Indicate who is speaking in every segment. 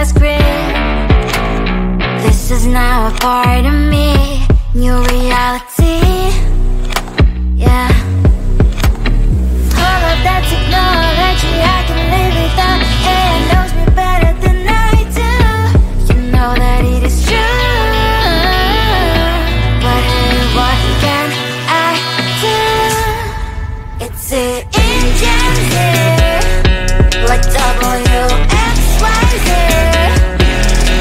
Speaker 1: last grip. This is now a part of me, new reality. Yeah. All of that technology I can live without. AI knows me better than I do. You know that it is true. But hey, what can I do? It's the engines here, like WXYZ.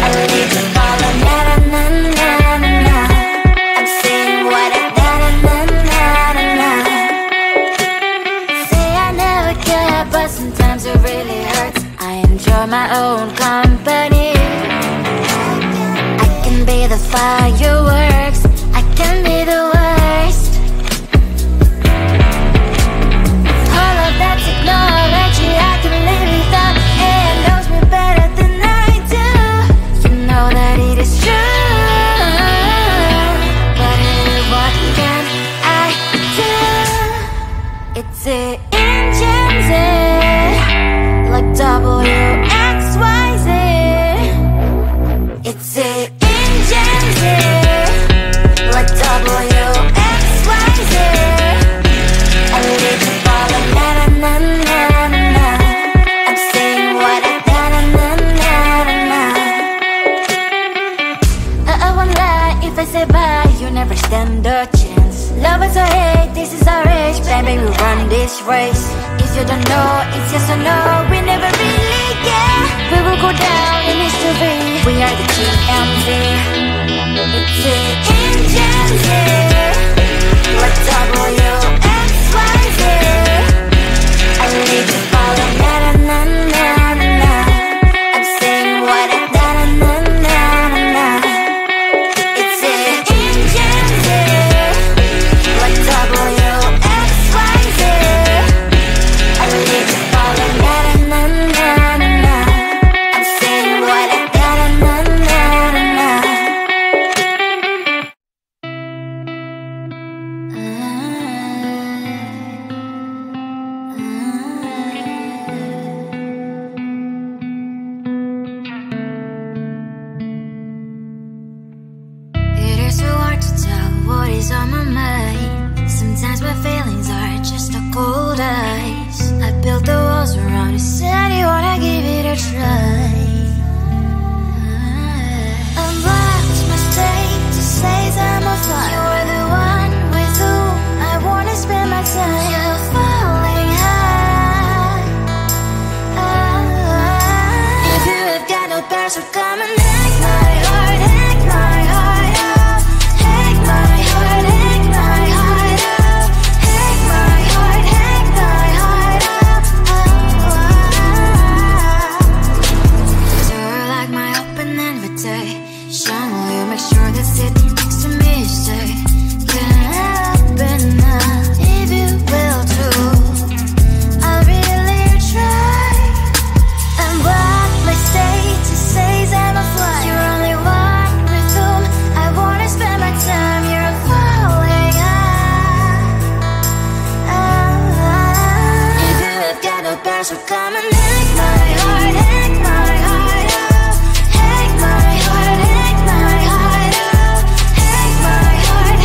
Speaker 1: I need to follow na na na na na na. I'm saying what I na na na na na na. Say I never care, but sometimes it really hurts. I enjoy my own company. I can be the fireworks, I can be the worst. All of that technology I can live without. AI knows me better than I do. You know that it is true. But hey, what can I do? It's the engines, like WXYZ. It's the engines, like WXYZ. I need to follow na na na na na na. I'm saying what I na na na na na na. I won't lie if I say bye, you never stand a chance. Love is or hate, this is our age. Baby, we run this race. If you don't know, it's yes or no. We never really get. We will go down in history. We are the GMZ. It's the engines, like WXYZ. I need to follow na na na na na na. I'm saying what I na na na na na na. It's the engines, like WXYZ. I need to follow na na na na na na. I'm saying what I na na na na na na. It is so hard to tell what is on my mind. Sometimes my feelings are just a cold ice. I built the walls around you, said you wanna give it a try. Unlocked my state to say I'm a fly. You are the one with whom I wanna spend my time. You're falling high. If you have got no past, so come and hack my heart, hack my heart up. Hack my heart, hack my heart up. Hack my heart, hack my heart up. You're like my open invitation. Will you make sure that sitting next to me is safe? Can I open up if you will too? I'll really try. And what my state to say I'm a fly. You're only one with whom I wanna spend my time. You're falling high. If you have got no past, so come and hack my heart, hack my heart up. Hack my heart, hack my heart up. Hack my heart,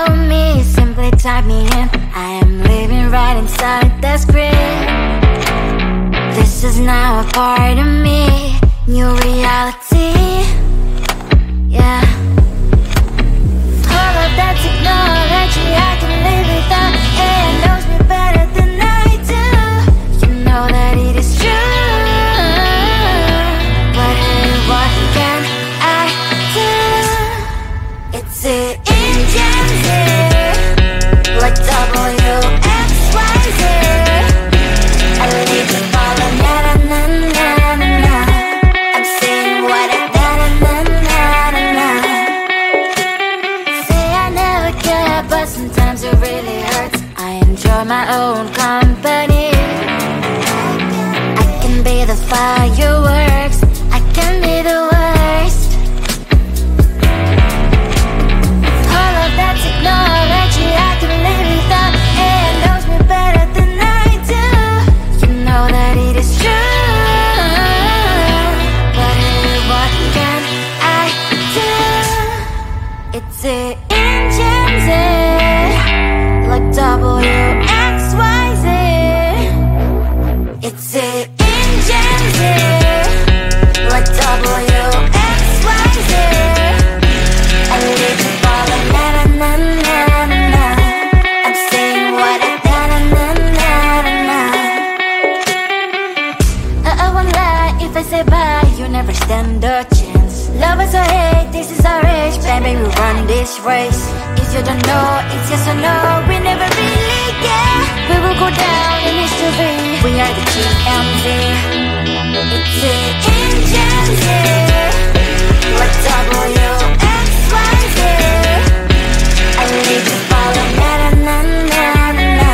Speaker 1: follow me, simply type me in. I am living right inside the script. This is now a part of me, new reality. Yeah. All of that technology I can live without. It knows me better than I do. You know that it is true. But hey, what can I do? It's the engines here, like W-X-Y-Z. I leave the follow, na-na-na-na-na-na. I'm saying what I na-na-na-na-na. Say I never care, but sometimes it really hurts. I enjoy my own company. I can be the fireworks, I can be the worst. All of that technology I can live without. It knows me better than I do. You know that it is true. But hey, what can I do? It's the engines, like W-X-Y-Z. It's the engines, like W-X-Y-Z. I live to follow, na-na-na-na-na-na. I'm saying what I na-na-na-na-na. I won't lie if I say bye, you never stand a chance. Love us or hate, this is our age. Baby, we run this race. If you don't know, it's yes or no. We never really get. We will go down in history. We are the GMZ. It's the engines, like W-X-Y-Z. I need to follow, na-na-na-na-na.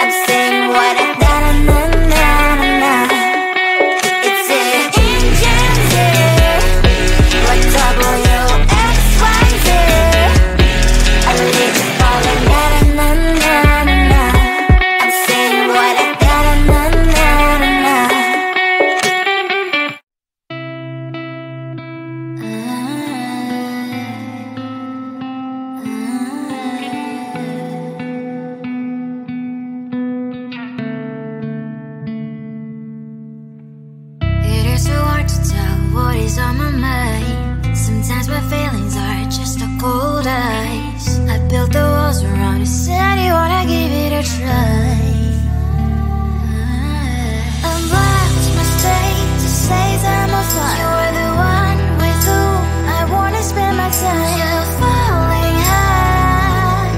Speaker 1: I'm saying what I na-na-na-na-na. It's the engines, like W-X-Y-Z. I need to follow, na-na-na-na-na. I'm saying what I na-na-na-na-na. It is so hard to tell what is on my mind. Sometimes my feelings are just a cold ice. I built the walls around you, said you wanna give it a try. I'm lost, mistake to say I'm a fly. You're the one with whom I wanna spend my time. You're falling high.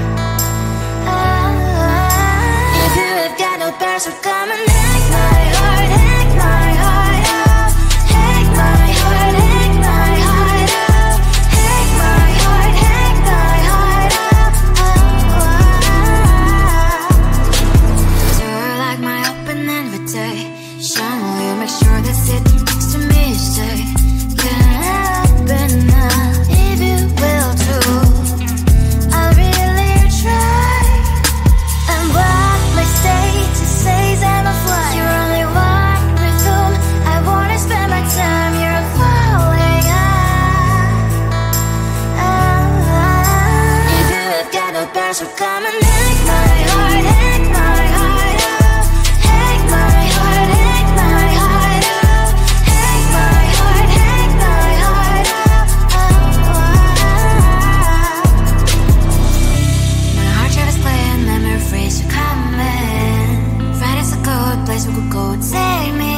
Speaker 1: If you have got no past, so come and hack my heart, hack my heart up. Hack my heart, hack my heart up. Hack my heart, hack my heart up. You're like my open invitation. Will you make sure that sitting next to me is safe? Can happen now, if you will too. I'll really try. And what my state to say is I'm a fly. You're only one with whom I wanna spend my time. You're falling high. If you have got no past, so come and hack my heart, hack my heart up. Hack my heart, hack my heart up. Hack my heart, hack my heart up. My heart travels playing memories are coming. Friday's a good place we could go, take me.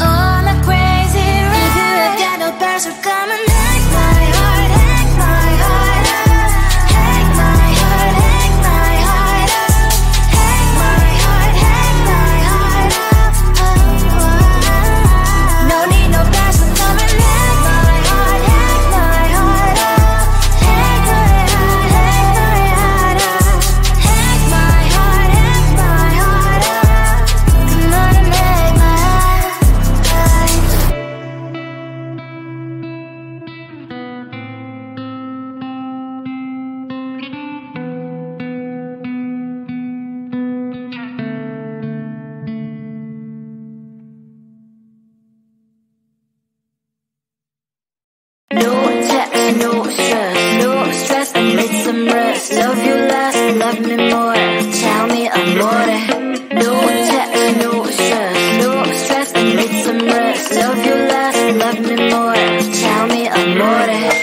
Speaker 1: On a crazy ride. If you have got no past, so come and hack my heart, hack my heart up.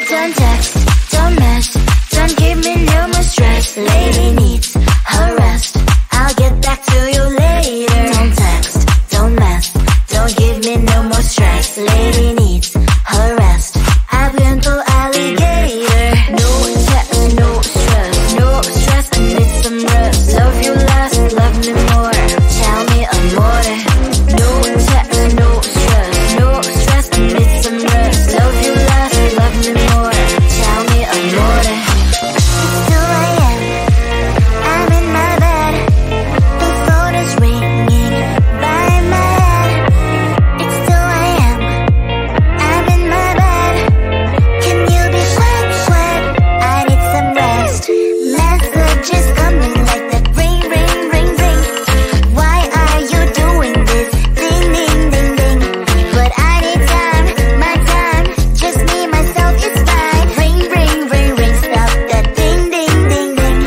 Speaker 1: Don't text, don't mess, don't give me no more stress. Lady needs her rest, I'll get back to you later. Don't text, don't mess, don't give me no more stress. Lady needs her rest, I've been to alligator. No text, no stress, no stress, I need some rest. Love you less, love me more, tell me amore. No text, no stress, no stress, I need some rest. Love you less, love me more, tell me amore. It's 2 a.m., I'm in my bed, the phone is ringing by my head. It's 2 a.m., I'm in my bed, can you be sweat? I need some rest. Messages coming like that, ring, ring, ring, ring. Why are you doing this? Ding, ding, ding, ding. But I need time, my time, just me, myself, it's fine. Ring, ring, ring, ring, stop that ding, ding, ding, ding.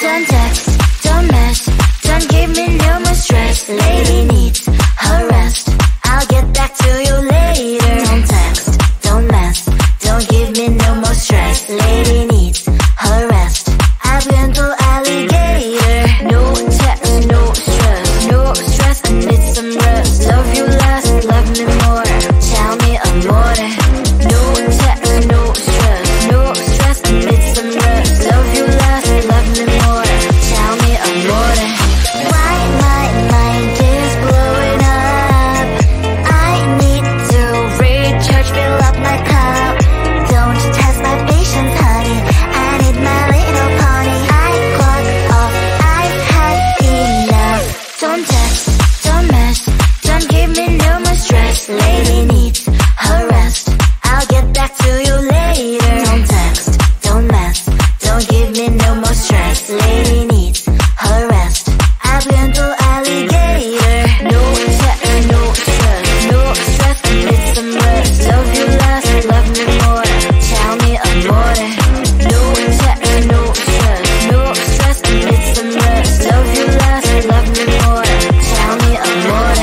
Speaker 1: Don't text, don't mess, don't give me no more stress. Lady needs her rest, I'll get back to you later. Don't text, don't mess, don't give me no more stress. Lady needs her rest, I've been to alligator. No text, no stress, no stress, I need some rest. Love you less, love me more, tell me amore. No text, no stress, no stress, I need some rest. Love you less, love me more, tell me amore. Why my mind is blowing up, I need to recharge, fill up my cup. Don't test my patience, honey, I need my little pony. I clock off, I've had enough. Don't text, don't mess, don't give me no more stress. Lady needs her rest, I'll get back to you later. Don't text, don't mess, don't give me no more stress. Lady needs her rest, I've been to alligator. No text, no stress, no stress, I need some rest. Love you less, love me more, tell me amore. No text, no stress, no stress, I need some rest. Love you less, love me more, tell me amore.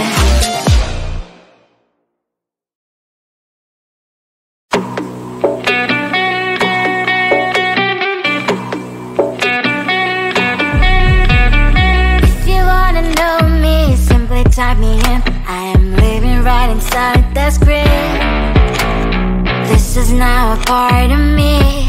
Speaker 1: If you wanna know me, simply type me in. I am living right inside the screen. This is now a part of me.